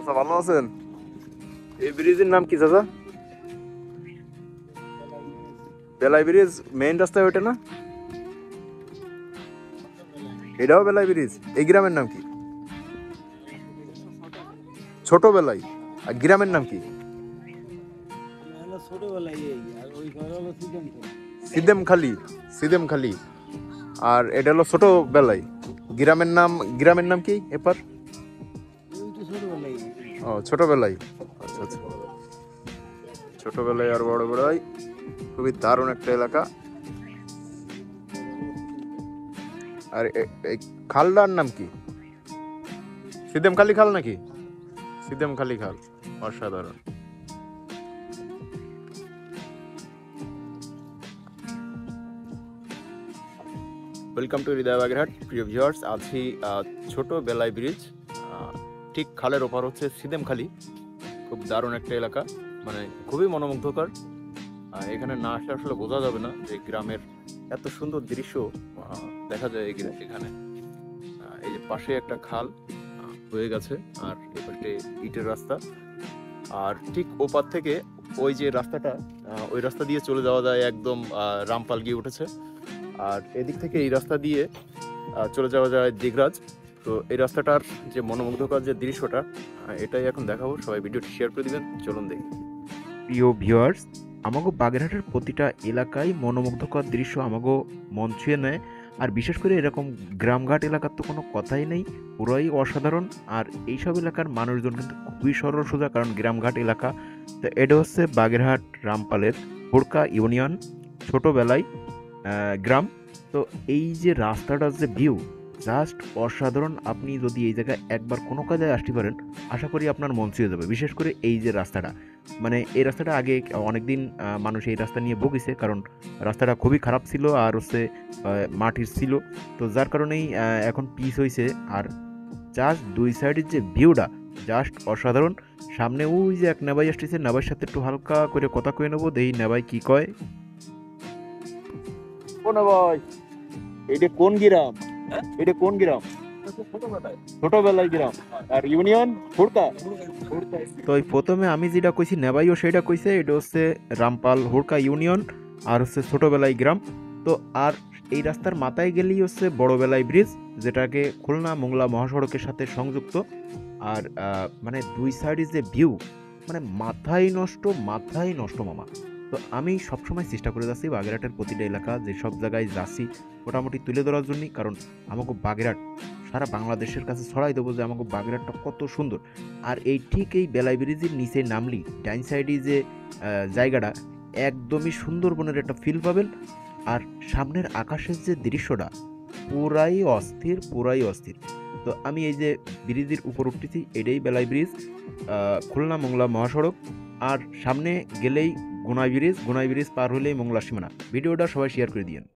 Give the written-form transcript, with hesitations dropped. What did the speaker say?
চাচা ভালো আছেন? এই ব্রিজের নাম কি চাচা? বেলাই ব্রিজ মেইন রাস্তায় ওইটা না? এটাও বেলাই ব্রিজ। এই গ্রামের নাম কি? ছোট বেলাই। আর গ্রামের নাম কি? সিদেমখালি। সিদেমখালি। আর এটা হলো ছোট বেলাই। গ্রামের নাম কি এপার? ও ছোট বেলাই। আচ্ছা আচ্ছা। ছোট বেলাই আর বড় বেলাই খুবই দারুণ একটা এলাকা। আর এই খালটার নাম কি? সিদেমখালি খাল নাকি? সিদেমখালি খাল। অসাধারণ। ওয়েলকাম টু হৃদয় বাগেরহাট। প্রিয় ভিউয়ার্স, আছি ছোট বেলাই ব্রিজ। ঠিক খালের ওপার হচ্ছে সিদেমখালি। খুব দারুণ একটা এলাকা, মানে খুবই মনোমুগ্ধকর। এখানে না আসলে আসলে বোঝা যাবে না যে গ্রামের এত সুন্দর দৃশ্য দেখা যায় এখানে। এই যে পাশে একটা খাল হয়ে গেছে, আর এপাশে ইটের রাস্তা। আর ঠিক ওপার থেকে ওই যে রাস্তাটা, ওই রাস্তা দিয়ে চলে যাওয়া যায় একদম রামপাল গিয়ে উঠেছে। আর এদিক থেকে এই রাস্তা দিয়ে চলে যাওয়া যায় দিগরাজ। তো এই রাস্তাটার যে মনোমুগ্ধকর যে দৃশ্যটা, এটাই এখন দেখাবো। সবাই ভিডিওটি শেয়ার করে দিবেন, চলুন দেখি। প্রিয় ভিউয়ার্স, আমাগো বাগেরহাটের প্রতিটা এলাকায় মনোমুগ্ধকর দৃশ্য আমাগো মন ছুঁয়ে নেয়। আর বিশেষ করে এরকম গ্রামঘাট এলাকার তো কোনো কথাই নেই, পুরাই অসাধারণ। আর এইসব এলাকার মানুষজন কিন্তু খুবই সরল সোজা, কারণ গ্রামঘাট এলাকা। তো এটা হচ্ছে বাগেরহাট রামপালের হুড়কা ইউনিয়ন ছোটবেলায় গ্রাম। তো এই যে রাস্তাটার যে ভিউ জাস্ট অসাধারণ। আপনি যদি এই জায়গায় একবার কোনো কাজে আসতে পারেন, আশা করি আপনার মন ছুঁয়ে যাবে। বিশেষ করে এই যে রাস্তাটা, মানে এই রাস্তাটা আগে অনেকদিন মানুষ এই রাস্তা নিয়ে বকিছে, কারণ রাস্তাটা খুবই খারাপ ছিল আর হচ্ছে মাটির ছিল। তো যার কারণেই এখন পিচ হয়েছে। আর জাস্ট দুই সাইডের যে ভিউটা জাস্ট অসাধারণ। সামনে ওই যে এক নেবাই আসতেছে, নেবাইয়ের সাথে একটু হালকা করে কথা কয়ে নেবো, দেই নেবাই কি কয়। কোন ভাই, এইটা কোন গ্রাম? এটা কোন গ্রাম? ছোটবেলায় গ্রাম। আর ইউনিয়ন হুড়কা। তো প্রথমে আমি যেটা কইছি নেবাইও সেটা কইছে, এটা হচ্ছে রামপাল হুড়কা ইউনিয়ন আর হচ্ছে ছোটবেলায় গ্রাম। তো আর এই রাস্তার মাথায় গেলেই হচ্ছে বড়বেলায় ব্রিজ, যেটাকে খুলনা মোংলা মহাসড়কের সাথে সংযুক্ত। আর মানে দুই সাইডে যে ভিউ, মানে মাথায় নষ্ট মামা। তো আমি সবসময় চেষ্টা করে যাচ্ছি বাগেরহাটের প্রতিটা এলাকা, যে সব জায়গায় যাচ্ছি মোটামুটি তুলে ধরার জন্যই, কারণ আমাকে বাগেরহাট সারা বাংলাদেশের কাছে ছড়াই দেবো যে আমাকে বাগেরহাটটা কত সুন্দর। আর এই ঠিক এই বেলাই ব্রিজের নিচে নামলি ডাইন সাইডে যে জায়গাটা, একদমই সুন্দরবনের একটা ফিল পাবেন। আর সামনের আকাশের যে দৃশ্যটা পুরাই অস্থির। তো আমি এই যে ব্রিজের উপর উঠতেছি, এটাই বেলাই ব্রিজ, খুলনা মোংলা মহাসড়ক। আর সামনে গেলেই গুনাই ব্রিজ পার হলেই মোংলা সীমানা। ভিডিওটা সবাই শেয়ার করে দিয়েন।